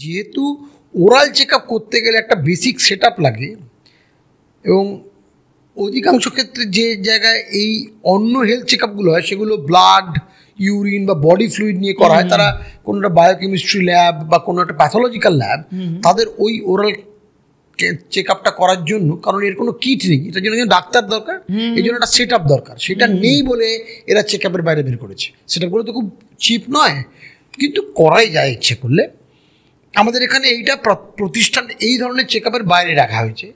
যেহেতু oral check up করতে গেলে একটা বেসিক সেট আপ লাগে, এবং অধিকাংশ ক্ষেত্রে যে জায়গায় এই অন্য হেলথ চেক আপগুলো হয় সেগুলো ব্লাড, ইউরিন বা বডি ফ্লুইড নিয়ে করা হয়। তারা কোনো একটা বায়োকেমিস্ট্রি ল্যাব বা কোনো একটা প্যাথোলজিক্যাল ল্যাব তাদের ওই ওরাল চেক আপটা করার জন্য, কারণ এর কোনো কিট নেই, এটার জন্য ডাক্তার দরকার, এই জন্য একটা সেট আপ দরকার। সেটা নেই বলে এরা চেক আপের বাইরে বের করেছে। সেট আপগুলো তো খুব চিপ নয়, কিন্তু করাই যায় ইচ্ছে করলে। আমাদের এখানে এইটা প্রতিষ্ঠান এই ধরনের চেক আপের বাইরে রাখা হয়েছে।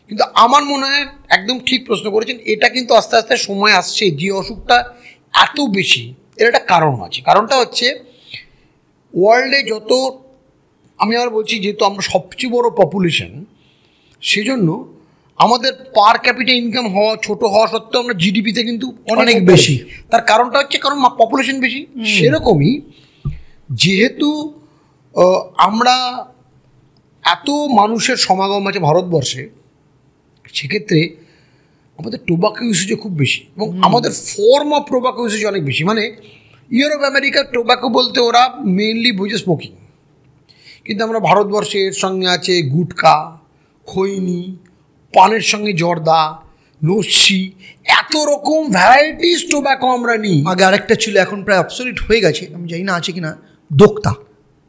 কিন্তু আমার মনে হয় একদম ঠিক প্রশ্ন করেছেন, এটা কিন্তু আস্তে আস্তে সময় আসছে যে অসুখটা এত বেশি, এর একটা কারণ আছে। কারণটা হচ্ছে ওয়ার্ল্ডে যত, আমি আবার বলছি যেহেতু আমরা সবচেয়ে বড় পপুলেশন, সেজন্য আমাদের পার ক্যাপিটা ইনকাম হওয়া ছোট হওয়া সত্ত্বেও আমরা জিডিপিতে কিন্তু অনেক বেশি। তার কারণটা হচ্ছে কারণ পপুলেশন বেশি। সেরকমই যেহেতু আমরা এত মানুষের সমাগম আছে ভারতবর্ষে, সেক্ষেত্রে আমাদের টোবাকো ইউসেজও খুব বেশি, এবং আমাদের ফর্ম অফ টোবাকো ইউসেজ অনেক বেশি। মানে ইউরোপ আমেরিকার টোবাকো বলতে ওরা মেইনলি বুঝে স্মোকিং, কিন্তু আমরা ভারতবর্ষে এর সঙ্গে আছে গুটকা, খৈনি, পানের সঙ্গে জর্দা, লস্যি, এত রকম ভ্যারাইটিস টোবাকো আমরা নিই। আগে আরেকটা ছিল, এখন প্রায় অবসলিট হয়ে গেছে, আমি জানি না আছে কিনা, দোক্তা।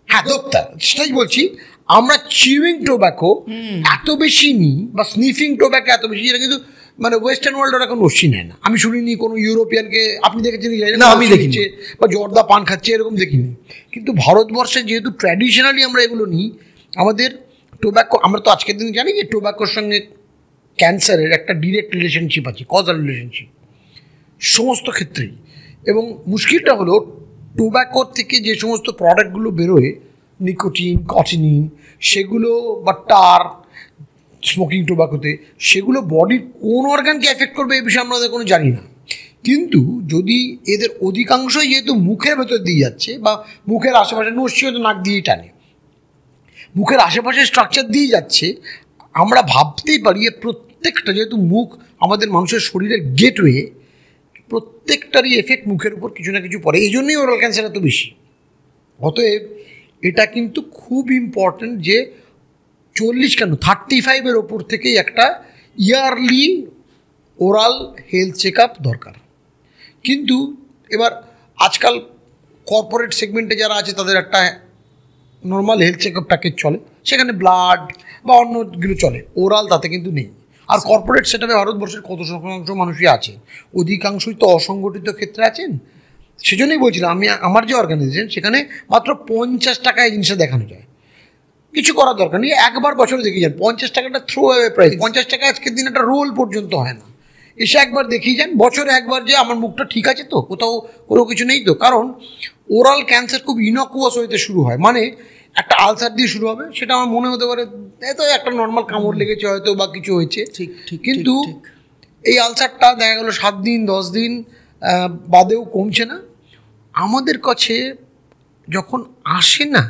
হ্যাঁ, দোক্তা, সেটাই বলছি। আমরা চিউইং টোব্যাকো এত বেশি নিই বা স্নিফিং টোব্যাকো এত বেশি, যেটা কিন্তু মানে ওয়েস্টার্ন ওয়ার্ল্ড ওরা কোনো নস্যি নেয় না। আমি শুনিনি কোনো ইউরোপিয়ানকে, আপনি দেখেছেন না, আমি দেখিনি, বা জর্দা পান খাচ্ছে এরকম দেখিনি। কিন্তু ভারতবর্ষে যেহেতু ট্র্যাডিশনালি আমরা এগুলো নিই, আমাদের টোব্যাকো, আমরা তো আজকের দিন জানি যে টোব্যাকোর সঙ্গে ক্যান্সারের একটা ডিরেক্ট রিলেশনশিপ আছে, কজাল রিলেশনশিপ সমস্ত ক্ষেত্রেই। এবং মুশকিলটা হলো টোব্যাকোর থেকে যে সমস্ত প্রোডাক্টগুলো বেরোয়, নিকোটিন, কটিনিন, সেগুলো বা টার স্মোকিং টোব্যাকোতে, সেগুলো বডির কোন অর্গানকে এফেক্ট করবে এই বিষয়ে আমরা কোনো জানি না। কিন্তু যদি এদের অধিকাংশই যেহেতু মুখের ভেতর দিয়ে যাচ্ছে বা মুখের আশেপাশে, নস্যি হয়তো নাক দিয়েই টানে, মুখের আশেপাশে স্ট্রাকচার দিয়ে যাচ্ছে, আমরা ভাবতেই পারি প্রত্যেকটা, যেহেতু মুখ আমাদের মানুষের শরীরের গেটওয়ে, প্রত্যেকটারই এফেক্ট মুখের উপর কিছু না কিছু পড়ে। এই জন্যই ওরাল ক্যান্সার এত বেশি। অতএব এটা কিন্তু খুব ইম্পর্ট্যান্ট যে 40 কেন 35-এর ওপর থেকেই একটা yearly oral health check up দরকার। কিন্তু এবার আজকাল কর্পোরেট সেগমেন্টে যারা আছে তাদের একটা normal health check up package চলে, সেখানে ব্লাড বা অন্যগুলো চলে, ওরাল তাতে কিন্তু নেই। আর কর্পোরেট সেটআপে ভারতবর্ষের কত শতাংশ মানুষই আছে, অধিকাংশই তো অসংগঠিত ক্ষেত্রে আছেন। সেজন্যই বলছিলাম, আমি আমার যে অর্গানাইজেশন সেখানে মাত্র 50 টাকায় জিনিসটা দেখানো যায়, কিছু করার দরকার নেই। একবার বছরে দেখে যান, 50 টাকাটা থ্রো অ্যাওয়ে প্রাইস। 50 টাকা আজকের দিন একটা রোল পর্যন্ত হয় না। এসে একবার দেখিয়ে যান, বছরে একবার, যে আমার মুখটা ঠিক আছে তো, কোথাও কোনো কিছু নেই তো। কারণ ওরাল ক্যান্সার খুব ইনকুয়াস হইতে শুরু হয়, মানে একটা আলসার দিয়ে শুরু হবে, সেটা আমার মনে হতে পারে এত একটা নর্মাল কামড় লেগেছে হয়তো বা কিছু হয়েছে, ঠিক ঠিক, কিন্তু এই আলসারটা দেখা গেলো 7 দিন 10 দিন বাদেও কমছে না। আমাদের কাছে যখন আসে না,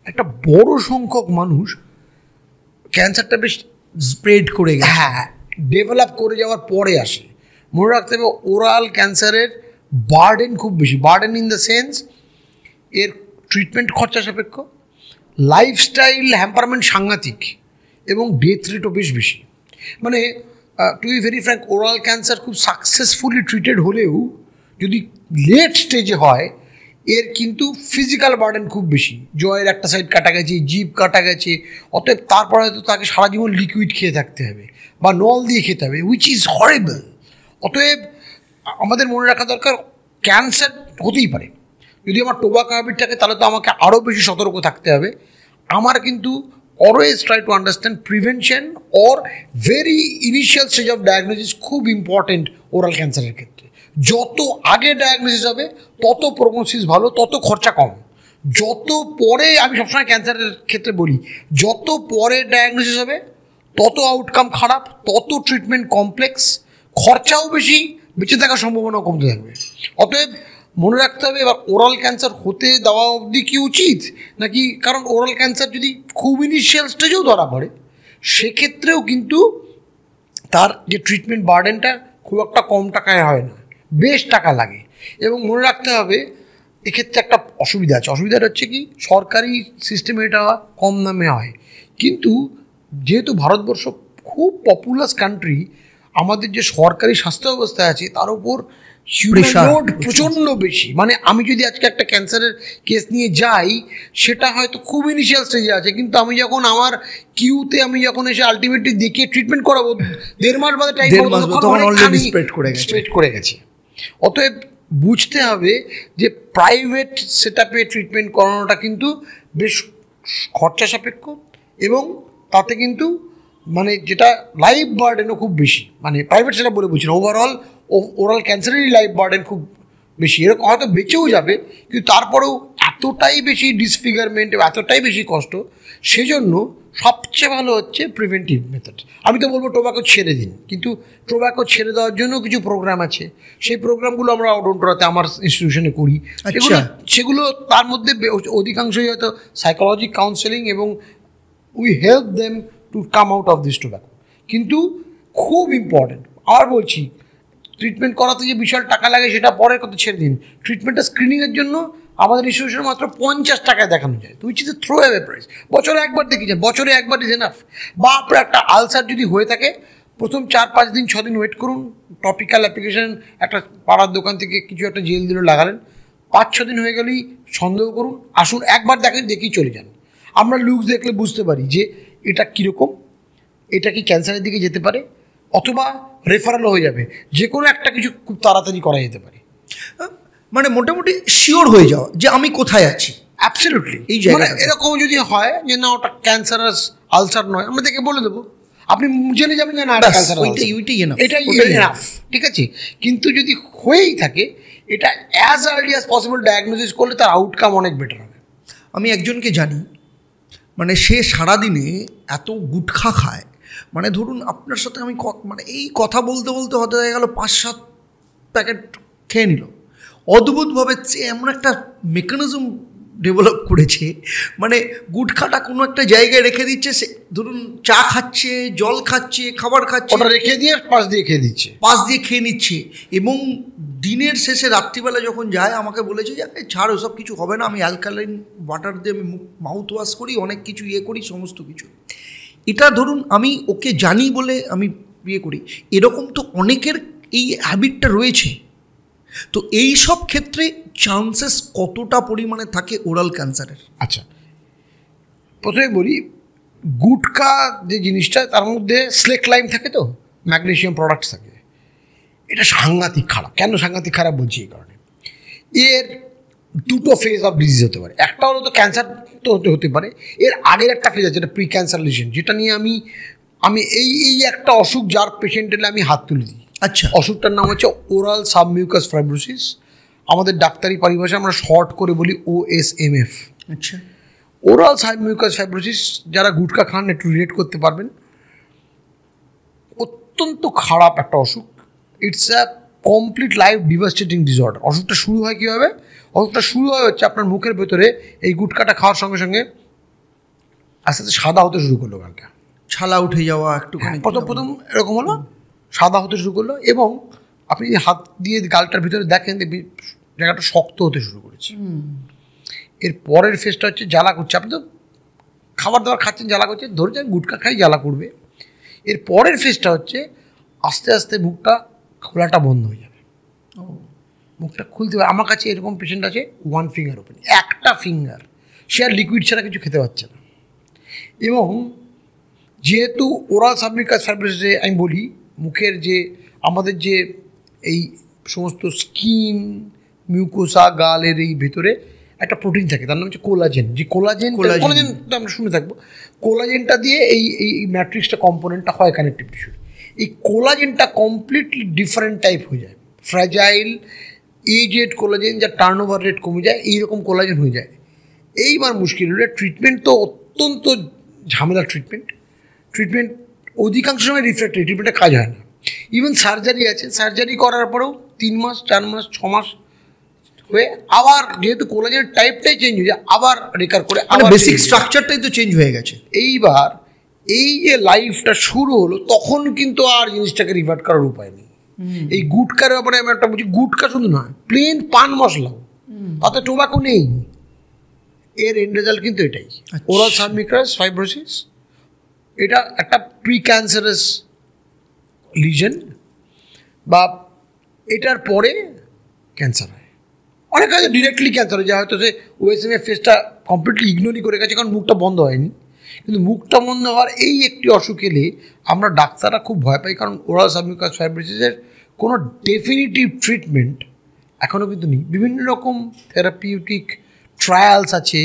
একটা বড় সংখ্যক মানুষ ক্যান্সারটা বেশ স্প্রেড করে গেছে, হ্যাঁ, ডেভেলপ করে যাওয়ার পরে আসে। মনে রাখতে হবে ওরাল ক্যান্সারের বার্ডেন খুব বেশি। বার্ডেন ইন দ্য সেন্স, এর ট্রিটমেন্ট খরচা সাপেক্ষ, লাইফস্টাইল হ্যাম্পারমেন্ট সাংঘাতিক, এবং ডেথ রেটও বেশ বেশি। মানে to be very frank, oral cancer খুব সাকসেসফুলি ট্রিটেড হলেও যদি লেট স্টেজে হয়, এর কিন্তু ফিজিক্যাল বার্ডেন খুব বেশি। জয়ের একটা সাইড কাটা গেছে, জিভ কাটা গেছে, অতএব তারপরে হয়তো তাকে সারা জীবন লিকুইড খেয়ে থাকতে হবে বা নল দিয়ে খেতে হবে, উইচ ইজ হরেবল। অতএব আমাদের মনে রাখা দরকার, ক্যান্সার হতেই পারে। যদি আমার টোবাকো হ্যাবিট থাকে তাহলে তো আমাকে আরও বেশি সতর্ক থাকতে হবে। আমার কিন্তু always try to understand prevention or very initial stage of diagnosis খুব ইম্পর্টেন্ট ওরাল ক্যান্সারের ক্ষেত্রে। যত আগে ডায়াগনোসিস হবে তত প্রগনোসিস ভালো, তত খরচা কম। যত পরে, আমি সবসময় ক্যান্সারের ক্ষেত্রে বলি, যত পরে ডায়াগনোসিস হবে তত আউটকাম খারাপ, তত ট্রিটমেন্ট কমপ্লেক্স, খরচাও বেশি, বেঁচে থাকার সম্ভাবনাও কমতে থাকবে। অতএব মনে রাখতে হবে, এবার ওরাল ক্যান্সার হতে দেওয়া অবধি কি উচিত নাকি, কারণ ওরাল ক্যান্সার যদি খুব ইনিশিয়াল স্টেজেও ধরা পড়ে, সেক্ষেত্রেও কিন্তু তার যে ট্রিটমেন্ট বার্ডেনটা খুব একটা কম টাকায় হয় না, বেশ টাকা লাগে। এবং মনে রাখতে হবে এক্ষেত্রে একটা অসুবিধা আছে। অসুবিধাটা হচ্ছে কি, সরকারি সিস্টেমে এটা কম দামে হয়, কিন্তু যেহেতু ভারতবর্ষ খুব পপুলাস কান্ট্রি, আমাদের যে সরকারি স্বাস্থ্য ব্যবস্থা আছে তার উপর লোড প্রচণ্ড বেশি। মানে আমি যদি আজকে একটা ক্যান্সারের কেস নিয়ে যাই, সেটা হয়তো খুব ইনিশিয়াল স্টেজে আছে, কিন্তু আমি যখন আমার কিউতে আমি যখন এসে আলটিমেটলি দেখিয়ে ট্রিটমেন্ট করাবো, 1.5 মাস বাদে টাইম স্প্রেড করে গেছে। অতএব বুঝতে হবে যে প্রাইভেট সেট আপে ট্রিটমেন্ট করানোটা কিন্তু বেশ খরচা সাপেক্ষ, এবং তাতে কিন্তু মানে যেটা লাইফ বার্ডেনও খুব বেশি। মানে প্রাইভেট সেটা বলে বলছি না, ওরাল ক্যান্সারেরই লাইফ বার্ডেন খুব বেশি। এরকম হয়তো বেঁচেও যাবে, কিন্তু তারপরেও এতটাই বেশি ডিসফিগারমেন্ট, এতটাই বেশি কষ্ট। সেজন্য সবচেয়ে ভালো হচ্ছে প্রিভেন্টিভ মেথড। আমি তো বলবো টোব্যাকো ছেড়ে দিন, কিন্তু টোব্যাকো ছেড়ে দেওয়ার জন্য কিছু প্রোগ্রাম আছে। সেই প্রোগ্রামগুলো আমরা ওডোন্টোরাতে আমার ইনস্টিটিউশনে করি। সেগুলো তার মধ্যে অধিকাংশই হয়তো সাইকোলজি কাউন্সেলিং, এবং we help them to come out of this tobacco. কিন্তু খুব ইম্পর্টেন্ট, আর বলছি, ট্রিটমেন্ট করাতে যে বিশাল টাকা লাগে সেটা পরের কথা, ছেড়ে দিন। ট্রিটমেন্টটা স্ক্রিনিংয়ের জন্য আমাদের ইনস্টিটিউশনে মাত্র 50 টাকায় দেখানো যায়, which is a throw away price. বছরে একবার দেখি যায়, বছরে একবার ইজ এনাফ। বা আপনার একটা আলসার যদি হয়ে থাকে, প্রথম 4-5 দিন 6 দিন ওয়েট করুন, টপিক্যাল অ্যাপ্লিকেশন একটা পাড়ার দোকান থেকে কিছু একটা জেল দিল লাগালেন, 5-6 দিন হয়ে গেলেই সন্দেহ করুন, আসুন একবার দেখেন, দেখেই চলে যান। আমরা লুকস দেখলে বুঝতে পারি যে এটা কীরকম, এটা কি ক্যান্সারের দিকে যেতে পারে, অথবা রেফারেলও হয়ে যাবে। যে কোনো একটা কিছু খুব তাড়াতাড়ি করা যেতে পারে। মানে মোটামুটি শিওর হয়ে যাওয়া যে আমি কোথায় আছি। অ্যাবসলিউটলি। এই জায়গায় এরকম যদি হয় যে না ওটা ক্যান্সারাস আলসার নয়, আমরা দেখে বলে দেবো, আপনি জেনে যাবেন যে না এটা ক্যান্সার, এটাই এনাফ, ঠিক আছে। কিন্তু যদি হয়েই থাকে, এটা as early as possible diagnosis করলে তার আউটকাম অনেক বেটার হবে। আমি একজনকে জানি, মানে সে সারাদিনে এত গুটখা খায়, মানে ধরুন আপনার সাথে আমি মানে এই কথা বলতে বলতে হতে হয়ে গেল 5-7 প্যাকেট খেয়ে নিল। অদ্ভুতভাবে এমন একটা মেকানিজম ডেভেলপ করেছে, মানে গুটখাটা কোনো একটা জায়গায় রেখে দিচ্ছে, সে ধরুন চা খাচ্ছে, জল খাচ্ছে, খাবার খাচ্ছে, ওটা রেখে দিয়ে পাশ দিয়ে খেয়ে নিচ্ছে। এবং দিনের শেষে রাত্রিবেলা যখন যায় আমাকে বলেছে যে ছাড়, ওসব কিছু হবে না, আমি অ্যালকালাইন ওয়াটার দিয়ে আমি মাউথ ওয়াশ করি, অনেক কিছু করি, সমস্ত কিছু। এটা ধরুন আমি ওকে জানি বলে আমি করি, এরকম তো অনেকের এই হ্যাবিটটা রয়েছে। তো এই সব ক্ষেত্রে চান্সেস কতটা পরিমাণে থাকে ওরাল ক্যান্সারের? আচ্ছা, প্রথমে বলি, গুটকা যে জিনিসটা, তার মধ্যে স্লেকলাইম থাকে, তো ম্যাগনেসিয়াম প্রোডাক্টস থাকে। এটা সাংঘাতিক খারাপ। কেন সাংঘাতিক খারাপ বলছি? এই কারণে, এর দুটো ফেজ অফ ডিজিজ হতে পারে। একটা হলো তো ক্যান্সার তো হতে পারে, এর আগের একটা ফেজ আছে, যেটা প্রি ক্যান্সার লিশন, যেটা নিয়ে আমি এই একটা অসুখ যার পেশেন্ট এলে আমি হাত তুলে দিই। আচ্ছা, অসুখটার নাম হচ্ছে ওরাল সাবমিউকাস ফাইব্রোসিস। আমাদের ডাক্তারি পরিভাষায় আমরা শর্ট করে বলি OSMF। আচ্ছা, ওরাল সাবমিউকাস ফাইব্রোসিস, যারা গুটকা খান একটু রিলেট করতে পারবেন। অত্যন্ত খারাপ একটা অসুখ। It's a complete life devastating disorder. অসুখটা শুরু হয় কীভাবে? অসুখটা শুরু হয় হচ্ছে আপনার মুখের ভেতরে এই গুটকাটা খাওয়ার সঙ্গে সঙ্গে আস্তে আস্তে সাদা হতে শুরু করলো, গালটা ছালা উঠে যাওয়া একটুখানি, প্রথম এরকম হলো, সাদা হতে শুরু করলো, এবং আপনি যদি হাত দিয়ে গালটার ভিতরে দেখেন জায়গাটা শক্ত হতে শুরু করেছে। এর পরের ফেজটা হচ্ছে জ্বালা করছে। আপনি তো খাবার দাবার খাচ্ছেন, জ্বালা করছে, ধরে যান গুটকা খাই জ্বালা করবে। এর পরের ফেজটা হচ্ছে আস্তে আস্তে মুখটা খোলাটা বন্ধ হয়ে যাবে, মুখটা খুলতে হবে। আমার কাছে এরকম পেশেন্ট আছে, 1 ফিঙ্গার ওপেন, একটা ফিঙ্গার, সে আর লিকুইড ছাড়া কিছু খেতে পারছে না। এবং যেহেতু ওরাল সাবমিউকাস ফাইব্রোসিসে আমি বলি, মুখের যে আমাদের যে এই সমস্ত স্কিন, মিউকোসা, গালের এই ভেতরে একটা প্রোটিন থাকে, তার নাম হচ্ছে কোলাজেন। যে কোলাজেন আমরা শুনে থাকবো, কোলাজেনটা দিয়ে এই ম্যাট্রিক্সটা কম্পোনেন্টটা হয় কানেকটিভ টিস্যুর। এই কোলাজেনটা কমপ্লিটলি ডিফারেন্ট টাইপ হয়ে যায়, ফ্র্যাজাইল এজেড কোলাজেন, যার টার্নওভার রেট কমে যায়, এইরকম কোলাজেন হয়ে যায়। এইবার মুশকিল হলে ট্রিটমেন্ট তো অত্যন্ত ঝামেলার ট্রিটমেন্ট অধিকাংশ সময় রিফ্র্যাক্টরি, ট্রিটমেন্টে কাজ হয় না। ইভেন সার্জারি আছে, সার্জারি করার পরেও 3 মাস, 4 মাস, 6 মাস হয়ে আবার, যেহেতু কোলাজেনের টাইপটাই চেঞ্জ হয়ে যায়, আবার রিকার করে, আবার বেসিক স্ট্রাকচারটাই তো চেঞ্জ হয়ে গেছে। এইবার এই যে লাইফটা শুরু হলো, তখন কিন্তু আর জিনিসটাকে রিভার্ট করার উপায় নেই। এই গুটকার ব্যাপারে আমি একটা বলছি, গুটকা শুধু নয়, প্লেন পান মশলাও তাতে টোব্যাকো নেই, এর এন্ড রেজাল্ট কিন্তু এটাই, ওরাল সাবমিউকাস ফাইব্রোসিস। এটা একটা প্রি ক্যান্সারাস লিজেন, বা এটার পরে ক্যান্সার হয়। অনেক কাজে ডিরেক্টলি ক্যান্সার হয়, যা হয়তো সে ওএসএমএফ ফেসটা কমপ্লিটলি ইগনোরই করে গেছে, কারণ মুখটা বন্ধ হয়নি। কিন্তু মুখটা বন্ধ হওয়ার এই একটি অসুখ এলে আমরা ডাক্তাররা খুব ভয় পাই, কারণ ওরাল সাবমিউকাস ফাইব্রোসিসের কোনো ডেফিনিটিভ ট্রিটমেন্ট এখনও কিন্তু নেই। বিভিন্ন রকম থেরাপিউটিক ট্রায়ালস আছে,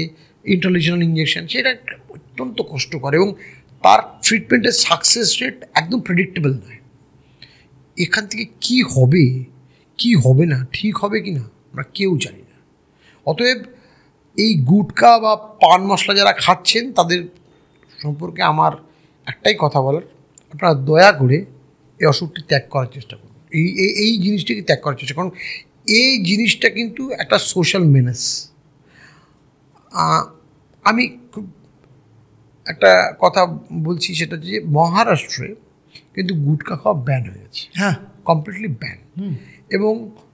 ইন্টারলিউশনাল ইঞ্জেকশন, সেটা অত্যন্ত কষ্টকর এবং তার ট্রিটমেন্টের সাকসেস রেট একদম প্রেডিক্টেবল নয়। এখান থেকে কি হবে কি হবে না, ঠিক হবে কি না, আমরা কেউ জানি না। অতএব এই গুটকা বা পান মশলা যারা খাচ্ছেন তাদের সম্পর্কে আমার একটাই কথা বলার, আপনারা দয়া করে এই অসুখটি ত্যাগ করার চেষ্টা করুন, এই জিনিসটাকে ত্যাগ করার চেষ্টা করুন। এই জিনিসটা কিন্তু একটা সোশ্যাল মেনেস। আমি খুব একটা কথা বলছি, সেটা যে মহারাষ্ট্রে কিন্তু গুটকা খাওয়া ব্যান হয়ে গেছে, হ্যাঁ, কমপ্লিটলি ব্যান। এবং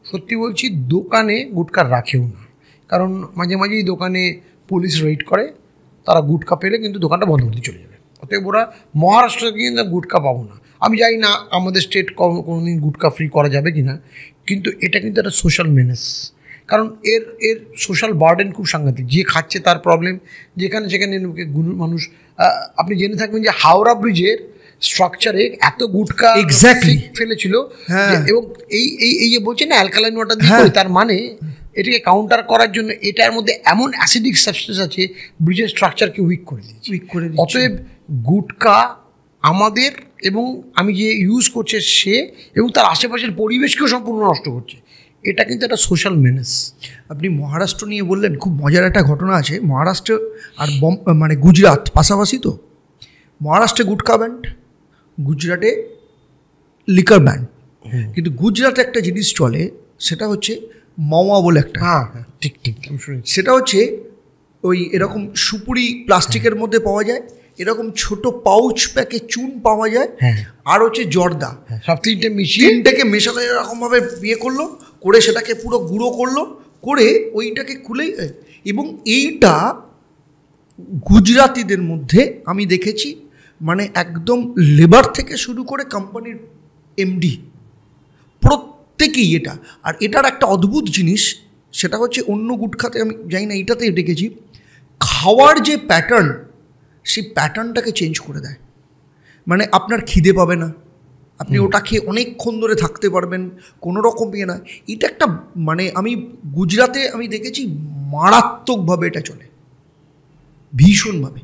সত্যি বলছি, দোকানে গুটকা রাখেও না, কারণ মাঝে মাঝেই দোকানে পুলিশ রেড করে, তারা গুটকা পেলে কিন্তু দোকানটা বন্ধ করে চলে যাবে। অতএব ওরা মহারাষ্ট্রে কিন্তু গুটকা পাবো না। আমি জানি না আমাদের স্টেট কোনোদিন গুটকা ফ্রি করা যাবে কি না, কিন্তু এটা কিন্তু একটা সোশ্যাল মেনেস। কারণ এর সোশ্যাল বার্ডেন খুব সাংঘাতিক। যে খাচ্ছে তার প্রবলেম, যেখানে সেখানে মানুষ। আপনি জেনে থাকবেন যে হাওড়া ব্রিজের স্ট্রাকচারে এত গুটকা এক্স্যাক্টলি ফেলেছিল, এবং এই যে বলছেন না অ্যালকালাইন ওয়াটার দিয়ে, তার মানে এটাকে কাউন্টার করার জন্য এটার মধ্যে এমন অ্যাসিডিক সাবস্টেন্স আছে, ব্রিজের স্ট্রাকচারকে উইক করে দিয়েছে। অতএব গুটকা আমাদের, এবং আমি যে ইউজ করছে সে এবং তার আশেপাশের পরিবেশকেও সম্পূর্ণ নষ্ট করছে। এটা কিন্তু একটা সোশ্যাল মেনেস। আপনি মহারাষ্ট্র নিয়ে বললেন, খুব মজার একটা ঘটনা আছে। মহারাষ্ট্র আর মানে গুজরাট পাশাপাশি তো। মহারাষ্ট্রে গুটকা ব্যান্ড, গুজরাটে লিকার ব্যান্ড। কিন্তু গুজরাটে একটা জিনিস চলে, সেটা হচ্ছে মাওয়া বলে একটা। হ্যাঁ, ঠিক ঠিক, সেটা হচ্ছে ওই এরকম সুপুরি প্লাস্টিকের মধ্যে পাওয়া যায়, এরকম ছোট পাউচ প্যাকে চুন পাওয়া যায়, আর হচ্ছে জর্দা, সব তিনটাকে মেশালে এরকমভাবে বিয়ে করলো, করে সেটাকে পুরো গুঁড়ো করলো, করে ওইটাকে খুলেই। এবং এইটা গুজরাতিদের মধ্যে আমি দেখেছি, মানে একদম লেবার থেকে শুরু করে কোম্পানির এমডি প্রত্যেকেই এটা। আর এটার একটা অদ্ভুত জিনিস, সেটা হচ্ছে অন্য গুটখাতে আমি জানি না, এটাতে দেখেছি খাওয়ার যে প্যাটার্ন, সেই প্যাটার্নটাকে চেঞ্জ করে দেয়। মানে আপনার খিদে পাবে না, আপনি ওটা খেয়ে অনেকক্ষণ ধরে থাকতে পারবেন, কোনো রকম ইয়ে না। এটা একটা মানে আমি গুজরাতে আমি দেখেছি মারাত্মকভাবে এটা চলে, ভীষণভাবে।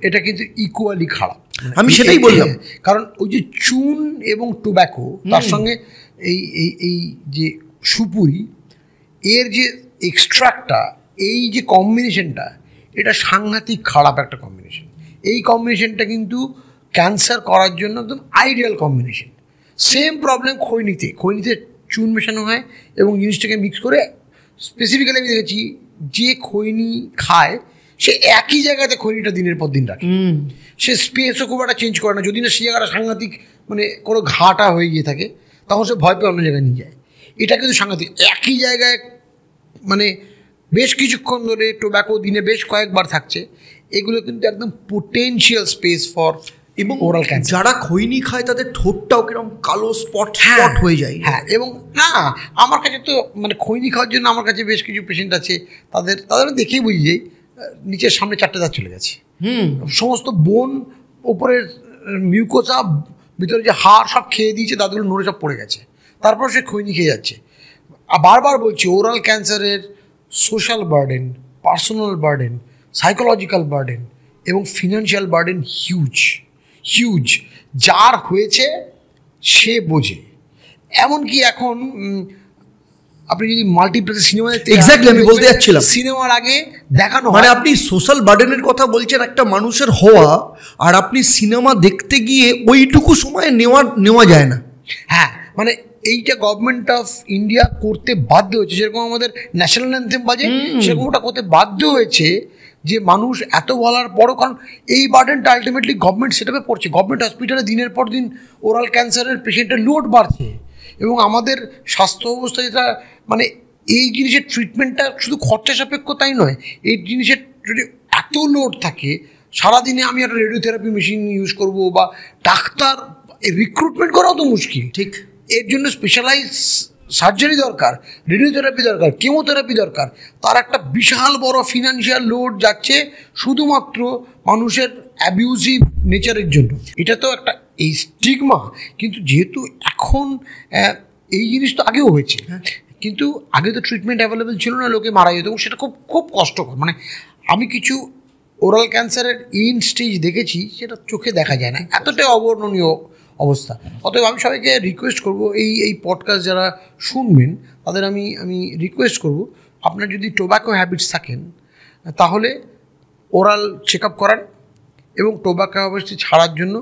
এটা কিন্তু ইকুয়ালি খারাপ, আমি সেটাই বললাম। কারণ ওই যে চুন এবং টোব্যাকো, তার সঙ্গে এই যে সুপুরি, এর যে এক্সট্রাক্টটা, এই যে কম্বিনেশনটা, এটা সাংঘাতিক খারাপ একটা কম্বিনেশন। এই কম্বিনেশনটা কিন্তু ক্যান্সার করার জন্য একদম আইডিয়াল কম্বিনেশন। সেম প্রবলেম খৈনিতে চুন মেশানো হয় এবং জিনিসটাকে মিক্স করে। স্পেসিফিক্যালি আমি দেখেছি, যে খৈনি খায় সে একই জায়গাতে খৈনিটা দিনের পর দিন রাখে, সে স্পেসও খুব একটা চেঞ্জ করে না। যদি না সে জায়গাটা সাংঘাতিক মানে কোনো ঘাটা হয়ে গিয়ে থাকে, তখন সে ভয় পেয়ে অন্য জায়গায় নিয়ে যায়। এটা কিন্তু সাংঘাতিক, একই জায়গায় মানে বেশ কিছুক্ষণ ধরে টোব্যাকো দিনে বেশ কয়েকবার থাকছে। এগুলো কিন্তু একদম পোটেনশিয়াল স্পেস ফর এবং ওরাল ক্যান্সার। যারা খৈনি খায় তাদের ঠোঁটটাও কিরকম কালো স্পট হয়ে যায়। হ্যাঁ, এবং না আমার কাছে তো মানে খৈনি খাওয়ার জন্য আমার কাছে বেশ কিছু পেশেন্ট আছে, তাদের দেখেই বুঝি যে নিচের সামনে 4টে দাঁত চলে গেছে, সমস্ত বোন, ওপরের মিউকোসা, ভিতরে যে হাড় সব খেয়ে দিয়েছে, দাঁতগুলো নড়ে সব পড়ে গেছে, তারপর সে খৈনি খেয়ে যাচ্ছে। বারবার বলছি, ওরাল ক্যান্সারের social burden, personal burden, psychological burden এবং ফিনান্সিয়াল বার্ডেন হিউজ। যার হয়েছে সে বোঝে। এমনকি এখন আপনি যদি মাল্টিপ্লেক্সে সিনেমা দেখতে, এক্স্যাক্টলি আমি বলতে যাচ্ছিলাম, সিনেমার আগে দেখানো মানে আপনি সোশ্যাল বার্ডেনের কথা বলছেন একটা মানুষের হওয়া, আর আপনি সিনেমা দেখতে গিয়ে ওইটুকু সময় নেওয়া যায় না। হ্যাঁ, মানে এইটা গভর্নমেন্ট অফ ইন্ডিয়া করতে বাধ্য হয়েছে। যেরকম আমাদের ন্যাশনাল অ্যানথেম বাজে, সেরকম ওটা করতে বাধ্য হয়েছে, যে মানুষ এত বলার পরও, কারণ এই বার্ডেনটা আলটিমেটলি গভর্নমেন্ট সেটাপে পড়ছে। গভর্নমেন্ট হসপিটালে দিনের পর দিন ওরাল ক্যান্সারের পেশেন্টের লোড বাড়ছে, এবং আমাদের স্বাস্থ্য অবস্থা যেটা মানে এই জিনিসের ট্রিটমেন্টটা শুধু খরচা সাপেক্ষ তাই নয়, এই জিনিসের যদি এত লোড থাকে, সারাদিনে আমি একটা রেডিওথেরাপি মেশিন ইউজ করব বা ডাক্তার রিক্রুটমেন্ট করাও তো মুশকিল। ঠিক, এর জন্য স্পেশালাইজ সার্জারি দরকার, রেডিওথেরাপি দরকার, কেমোথেরাপি দরকার। তার একটা বিশাল বড় ফিনান্সিয়াল লোড যাচ্ছে শুধুমাত্র মানুষের অ্যাবিউজিভ নেচারের জন্য। এটা তো একটা এই স্টিগমা। কিন্তু যেহেতু এখন এই জিনিস তো আগেও হয়েছে, কিন্তু আগে তো ট্রিটমেন্ট অ্যাভেলেবেল ছিল না, লোকে মারা যেত এবং সেটা খুব খুব কষ্টকর। মানে আমি কিছু ওরাল ক্যান্সারের ইন স্টেজ দেখেছি, সেটা চোখে দেখা যায় না, এতটাই অবর্ণনীয় অবস্থা। অতএব আমি সবাইকে রিকোয়েস্ট করব, এই পডকাস্ট যারা শুনবেন তাদের আমি রিকোয়েস্ট করব, আপনার যদি টোব্যাকো হ্যাবিটস থাকেন তাহলে ওরাল চেক আপ করান, এবং টোব্যাকো হ্যাবিটস ছাড়ার জন্য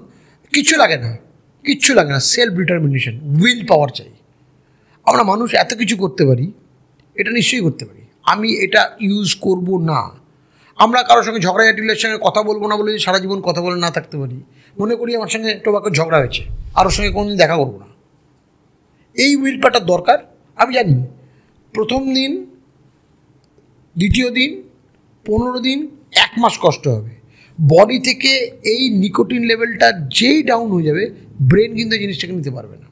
কিচ্ছু লাগে না, সেলফ ডিটারমিনেশন, উইল পাওয়ার চাই। আমরা মানুষ এত কিছু করতে পারি, এটা নিশ্চয়ই করতে পারি। আমি এটা ইউজ করব না। আমরা কারোর সঙ্গে ঝগড়াঝাটির সঙ্গে কথা বলবো না বলে সারা জীবন কথা বলে না থাকতে পারি। মনে করি আমার সঙ্গে টোব্যাকোর ঝগড়া হয়েছে, আর ওর সঙ্গে কোনোদিন দেখা করবো না। এই উইল পাওয়ারটার দরকার। আমি জানি প্রথম দিন, দ্বিতীয় দিন, 15 দিন, 1 মাস কষ্ট হবে। বডি থেকে এই নিকোটিন লেভেলটা যেই ডাউন হয়ে যাবে, ব্রেন কিন্তু এই জিনিসটাকে নিতে পারবে না।